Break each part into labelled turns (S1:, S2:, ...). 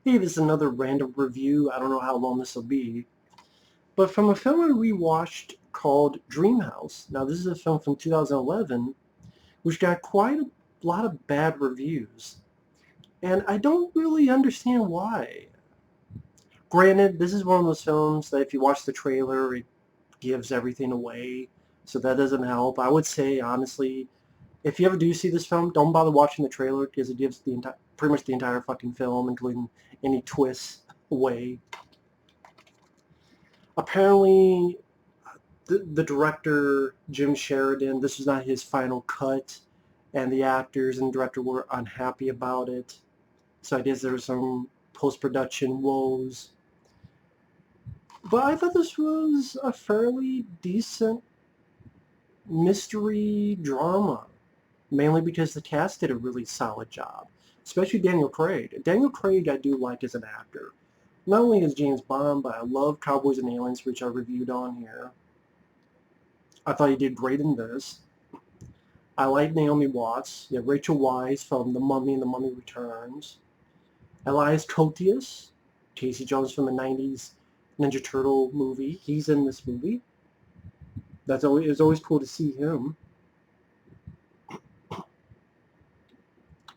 S1: Hey, this is another random review. I don't know how long this will be. But from a film I rewatched called Dreamhouse. Now, this is a film from 2011, which got quite a lot of bad reviews. And I don't really understand why. Granted, this is one of those films that if you watch the trailer, it gives everything away. So that doesn't help. I would say, honestly, if you ever do see this film, don't bother watching the trailer because it gives the entire, pretty much the entire fucking film, including any twists, away. Apparently, the director, Jim Sheridan, this was not his final cut, and the actors and director were unhappy about it. So I guess there were some post-production woes. But I thought this was a fairly decent mystery drama, mainly because the cast did a really solid job, especially Daniel Craig. Daniel Craig I do like as an actor. Not only as James Bond, but I love Cowboys and Aliens, which I reviewed on here. I thought he did great in this. I like Naomi Watts. You have Rachel Weisz from The Mummy and The Mummy Returns. Elias Koteas, Casey Jones from the 90s Ninja Turtle movie. He's in this movie. It's always cool to see him.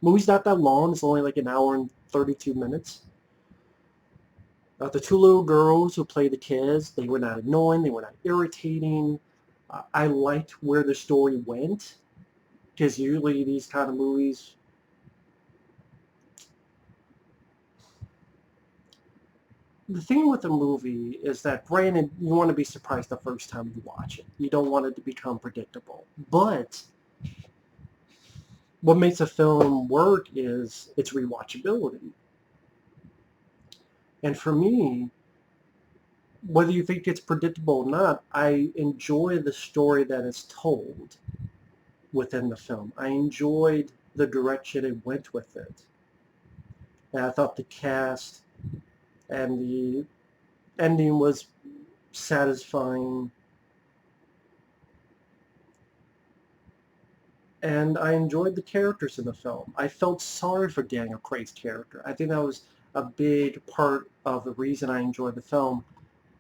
S1: Movie's not that long. It's only like an hour and 32 minutes. The two little girls who play the kids, they were not annoying. They were not irritating. I liked where the story went because usually these kind of movies, the thing with a movie is that, granted, you want to be surprised the first time you watch it. You don't want it to become predictable. But what makes a film work is its rewatchability. And for me, whether you think it's predictable or not, I enjoy the story that is told within the film. I enjoyed the direction it went with it. And I thought the cast and the ending was satisfying. And I enjoyed the characters in the film. I felt sorry for Daniel Craig's character. I think that was a big part of the reason I enjoyed the film.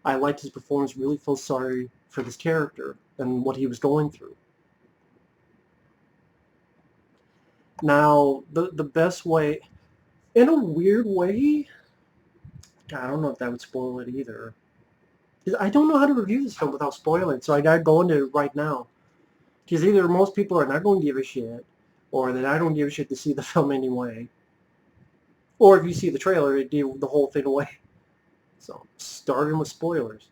S1: I liked his performance, really felt sorry for this character and what he was going through. Now, the best way, in a weird way, God, I don't know if that would spoil it either. I don't know how to review this film without spoiling, so I gotta go into it right now. Because either most people are not going to give a shit, or that I don't give a shit to see the film anyway. Or if you see the trailer, it gave the whole thing away. So, starting with spoilers.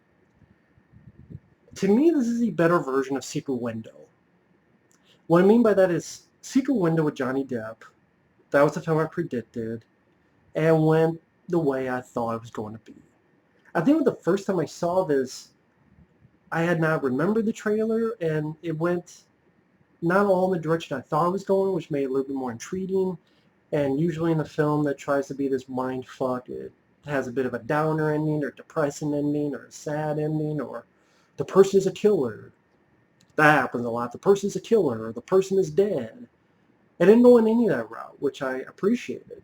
S1: To me, this is a better version of Secret Window. What I mean by that is Secret Window with Johnny Depp. That was the film I predicted, and went the way I thought it was going to be. I think the first time I saw this, I had not remembered the trailer, and it went not all in the direction I thought it was going, which made it a little bit more intriguing. And usually in a film that tries to be this mind fuck, it has a bit of a downer ending, or depressing ending, or a sad ending, or the person is a killer. That happens a lot. The person's a killer, or the person is dead. I didn't go in any of that route, which I appreciated.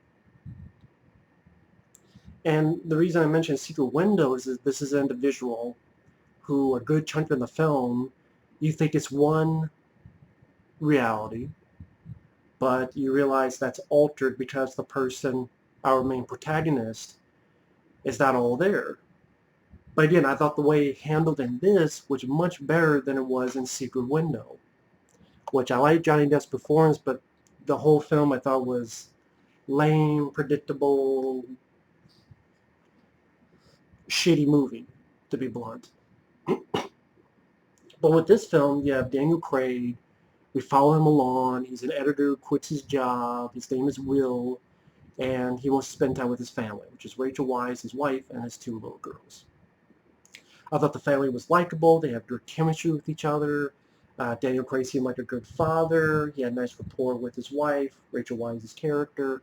S1: And the reason I mentioned Secret Window is that this is an individual who, a good chunk of the film, you think it's one reality, but you realize that's altered because the person, our main protagonist, is not all there. But again, I thought the way it handled in this was much better than it was in Secret Window, which I like Johnny Depp's performance, but the whole film I thought was lame, predictable, shitty movie, to be blunt. But with this film, you have Daniel Craig. We follow him along. He's an editor who quits his job. His name is Will, and he wants to spend time with his family, which is Rachel Weisz, his wife, and his two little girls. I thought the family was likable. They have good chemistry with each other. Daniel Craig seemed like a good father. He had nice rapport with his wife, Rachel Weisz's character.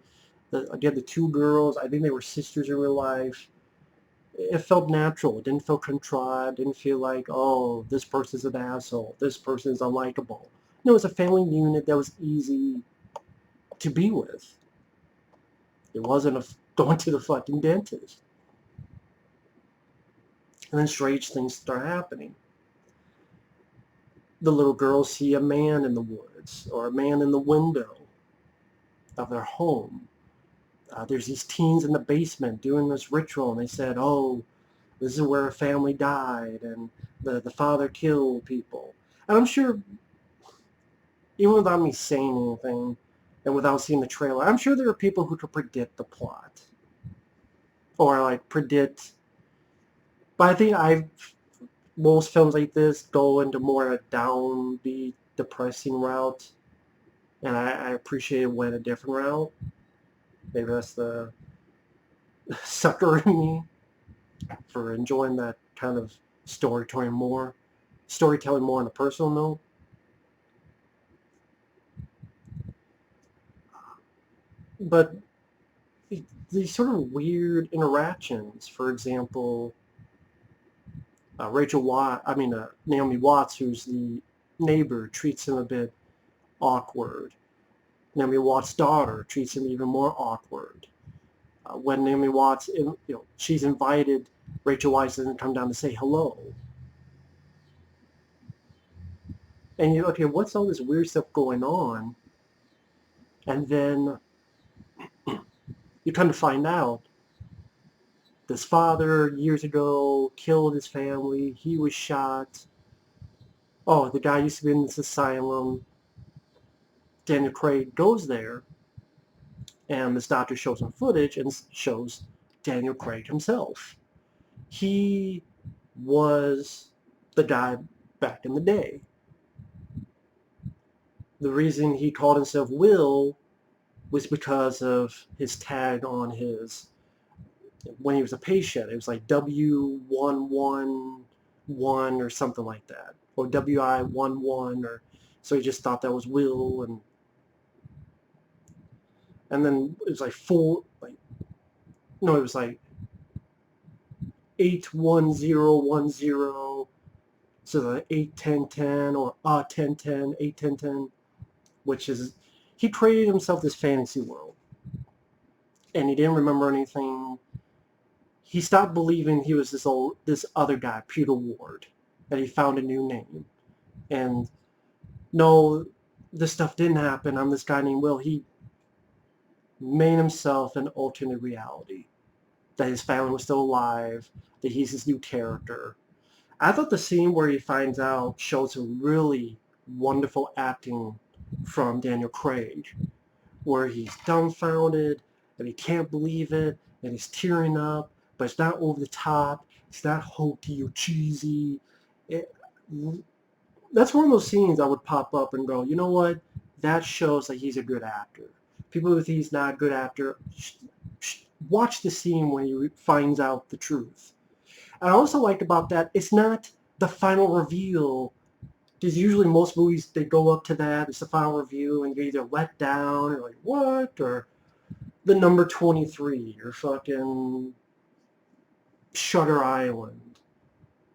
S1: Again, the two girls, I think they were sisters in real life. It felt natural. It didn't feel contrived. It didn't feel like, oh, this person's an asshole. This person is unlikable. No, it was a family unit that was easy to be with. It wasn't going to the fucking dentist. And then strange things start happening. The little girls see a man in the woods or a man in the window of their home. There's these teens in the basement doing this ritual, and they said, oh, this is where a family died, and the father killed people. And I'm sure, even without me saying anything, and without seeing the trailer, I'm sure there are people who could predict the plot. Or, like, predict... But I think most films like this go into more a downbeat, depressing route. And I appreciate it went a different route. Maybe that's the sucker in me for enjoying that kind of storytelling more on a personal note. But these sort of weird interactions, for example, Naomi Watts, who's the neighbor, treats him a bit awkward. Naomi Watts' daughter treats him even more awkward. When Naomi Watts, she's invited, Rachel Weisz doesn't come down to say hello. And you're okay, what's all this weird stuff going on? And then you come to find out this father years ago killed his family. He was shot. Oh, the guy used to be in this asylum. Daniel Craig goes there, and this doctor shows him footage and shows Daniel Craig himself. He was the guy back in the day. The reason he called himself Will was because of his tag on his, when he was a patient, it was like W111 or something like that, or WI11, or so he just thought that was Will, and then it was like it was like 81010, so the 81010 or 1010, 81010, which is, he created himself this fantasy world, and he didn't remember anything. He stopped believing he was this other guy, Peter Ward, and he found a new name. And no, this stuff didn't happen. I'm this guy named Will. He made himself an alternate reality, that his family was still alive, that he's this new character. I thought the scene where he finds out shows some really wonderful acting from Daniel Craig, where he's dumbfounded and he can't believe it and he's tearing up, but it's not over the top, it's not hokey or cheesy. That's one of those scenes I would pop up and go, you know what, that shows that he's a good actor. People who think he's not a good actor, watch the scene when he finds out the truth. And I also like about that, it's not the final reveal, because usually most movies, they go up to that, it's the final review, and you're either let down, or like, what, or the number 23, or fucking Shutter Island.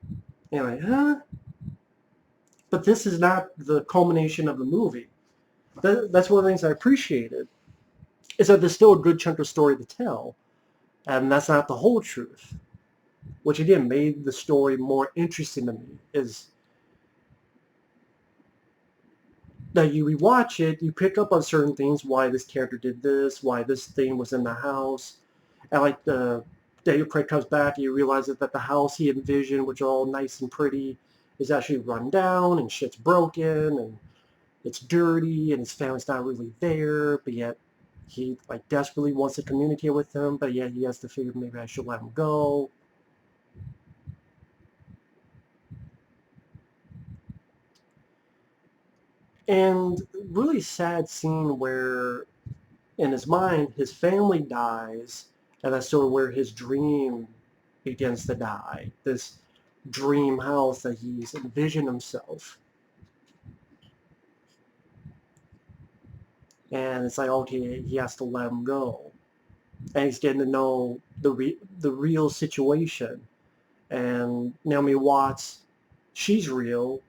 S1: And you're like, huh? But this is not the culmination of the movie. That's one of the things I appreciated, is that there's still a good chunk of story to tell, and that's not the whole truth. Which again made the story more interesting to me, is that you rewatch it, you pick up on certain things, why this character did this, why this thing was in the house. And like Daniel Craig comes back and you realize that the house he envisioned, which are all nice and pretty, is actually run down and shit's broken and it's dirty and his family's not really there, but yet he like desperately wants to communicate with them, but yet he has to figure maybe I should let him go. And really sad scene where in his mind his family dies, and that's sort of where his dream begins to die. This dream house that he's envisioned himself. And it's like, okay, he has to let him go. And he's getting to know the real situation. And Naomi Watts, she's real.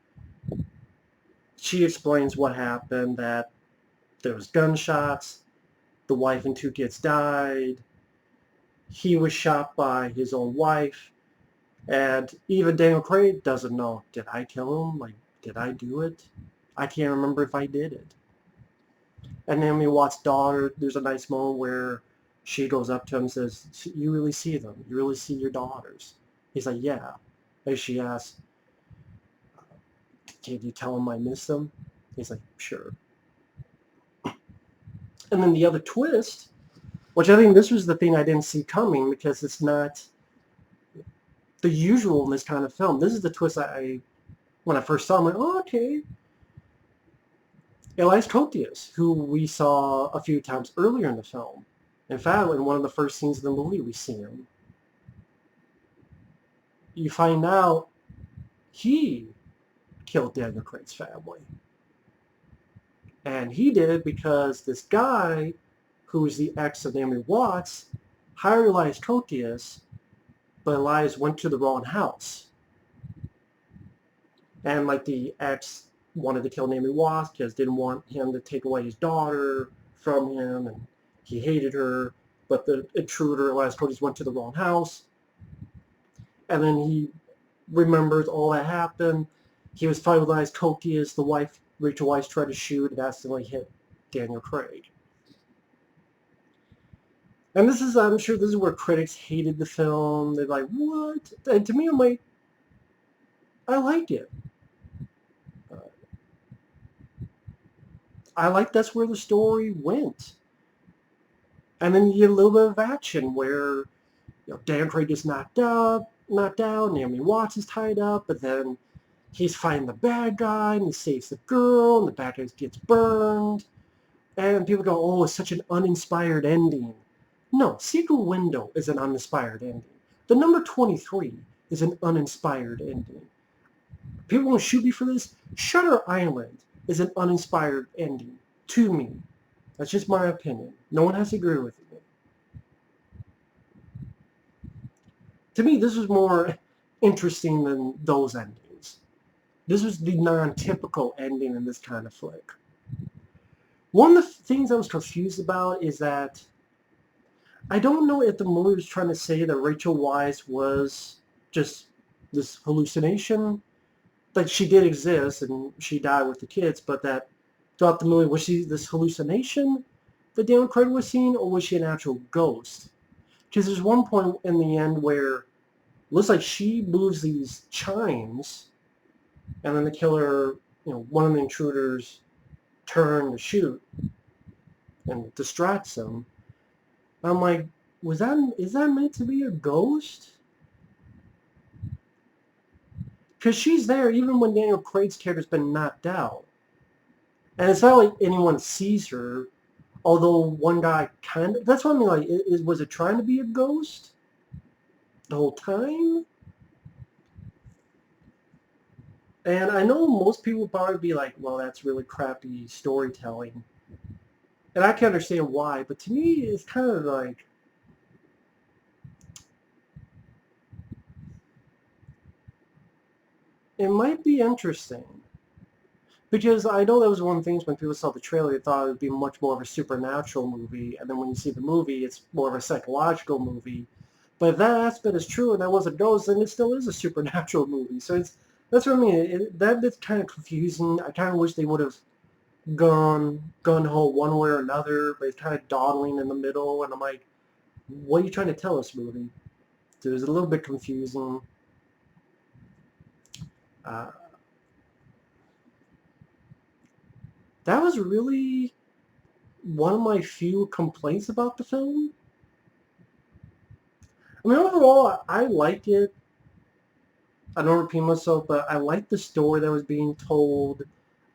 S1: She explains what happened, that there was gunshots, the wife and two kids died, he was shot by his own wife, and even Daniel Craig doesn't know, did I kill him? Like, did I do it? I can't remember if I did it. And Naomi Watts' daughter, there's a nice moment where she goes up to him and says, you really see them? You really see your daughters? He's like, yeah. And she asks, can you tell him I miss them? He's like, sure. And then the other twist, which I think this was the thing I didn't see coming because it's not the usual in this kind of film. This is the twist when I first saw him, I'm like, oh, okay. Weisz Koteas, who we saw a few times earlier in the film. In fact, in one of the first scenes of the movie, we see him. You find out he killed Daniel Craig's family. And he did it because this guy, who was the ex of Naomi Watts, hired Weisz Koteas, but Elias went to the wrong house. And like the ex wanted to kill Naomi Watts because didn't want him to take away his daughter from him, and he hated her. But the intruder, Weisz Koteas, went to the wrong house. And then he remembers all that happened. He was fighting with Weisz Koteas. The wife, Rachel Weisz, tried to shoot and accidentally hit Daniel Craig. And this is, I'm sure this is where critics hated the film. They're like, what? And to me, I'm like, I liked it. I like that's where the story went. And then you get a little bit of action where Dan Craig gets knocked out, Naomi Watts is tied up, but then he's fighting the bad guy and he saves the girl and the bad guy gets burned. And people go, oh, it's such an uninspired ending. No, Secret Window is an uninspired ending. The number 23 is an uninspired ending. People want to shoot me for this. Shutter Island is an uninspired ending to me. That's just my opinion. No one has to agree with me. To me, this was more interesting than those endings. This was the non-typical ending in this kind of flick. One of the things I was confused about is that I don't know if the movie was trying to say that Rachel Weisz was just this hallucination, that she did exist and she died with the kids, but that throughout the movie, was she this hallucination that Daniel Craig was seeing, or was she an actual ghost? Because there's one point in the end where it looks like she moves these chimes, and then the killer, one of the intruders turn to shoot and distracts him. I'm like, is that meant to be a ghost? Because she's there even when Daniel Craig's character's been knocked out. And it's not like anyone sees her, although one guy kind of... That's what I mean, like, was it trying to be a ghost the whole time? And I know most people would probably be like, well, that's really crappy storytelling. And I can understand why, but to me, it's kind of like... It might be interesting. Because I know that was one of the things when people saw the trailer, they thought it would be much more of a supernatural movie. And then when you see the movie, it's more of a psychological movie. But if that aspect is true and that was a ghost, then it still is a supernatural movie. So that's what I mean. That bit's kind of confusing. I kind of wish they would have gone gung-ho one way or another, but it's kind of dawdling in the middle. And I'm like, what are you trying to tell us, movie? So it was a little bit confusing. That was really one of my few complaints about the film. I mean, overall, I liked it. I don't repeat myself, but I liked the story that was being told.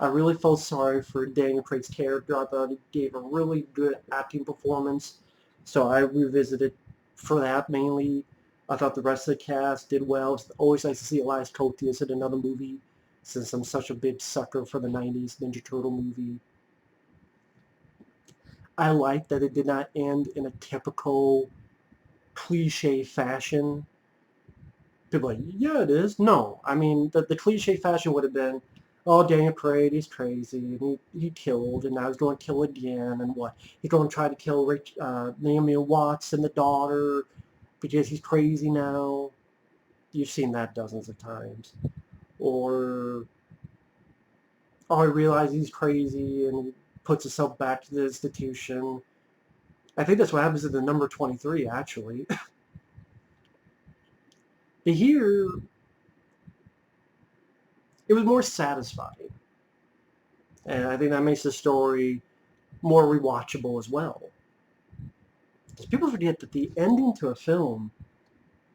S1: I really felt sorry for Daniel Craig's character. I thought he gave a really good acting performance, so I revisited for that mainly. I thought the rest of the cast did well. It's always nice to see Weisz Koteas in another movie, since I'm such a big sucker for the 90s Ninja Turtle movie. I like that it did not end in a typical cliche fashion. People are like, yeah, it is. No, I mean, the cliche fashion would have been, oh, Daniel Craig, he's crazy, and he killed, and now he's going to kill again, and what? He's going to try to kill Naomi Watts and the daughter, because he's crazy now. You've seen that dozens of times. Or, oh, he realizes he's crazy and he puts himself back to the institution. I think that's what happens in the number 23, actually. But here, it was more satisfying. And I think that makes the story more rewatchable as well. Because people forget that the ending to a film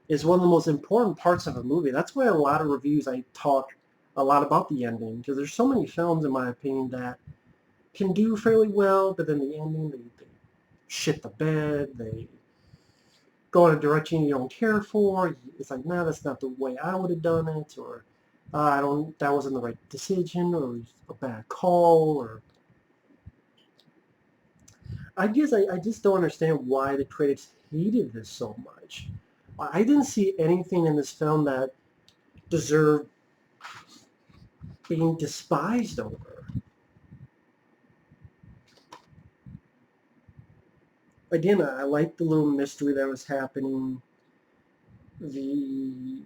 S1: is one of the most important parts of a movie. That's why a lot of reviews I talk a lot about the ending, because there's so many films, in my opinion, that can do fairly well, but then the ending, they shit the bed, they go in a direction you don't care for. It's like, nah, that's not the way I would have done it, or that wasn't the right decision, or it was a bad call, or I guess I just don't understand why the critics hated this so much. I didn't see anything in this film that deserved being despised over. Again, I liked the little mystery that was happening. The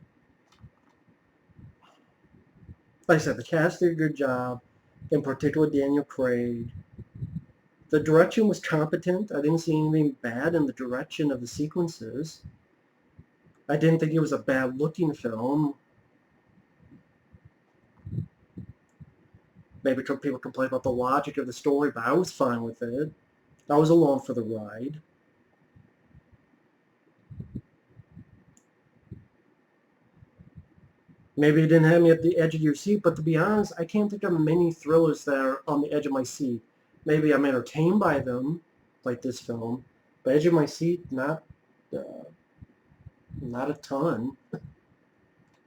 S1: Like I said, the cast did a good job. In particular, Daniel Craig. The direction was competent. I didn't see anything bad in the direction of the sequences. I didn't think it was a bad-looking film. Maybe people complain about the logic of the story, but I was fine with it. I was along for the ride. Maybe it didn't have me at the edge of your seat, but to be honest, I can't think of many thrillers that are on the edge of my seat. Maybe I'm entertained by them, like this film, but edge of my seat, uh, not a ton.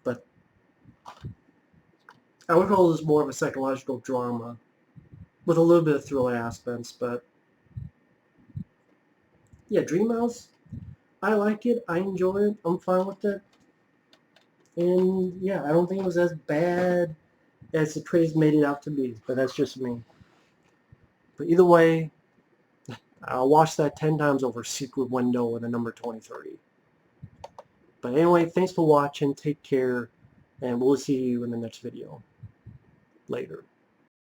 S1: But I would call this more of a psychological drama with a little bit of thriller aspects. But yeah, Dreamhouse, I like it. I enjoy it. I'm fine with it. And yeah, I don't think it was as bad as the critics made it out to be. But that's just me. But either way, I'll watch that 10 times over Secret Window with a number 23. But anyway, thanks for watching. Take care. And we'll see you in the next video. Later.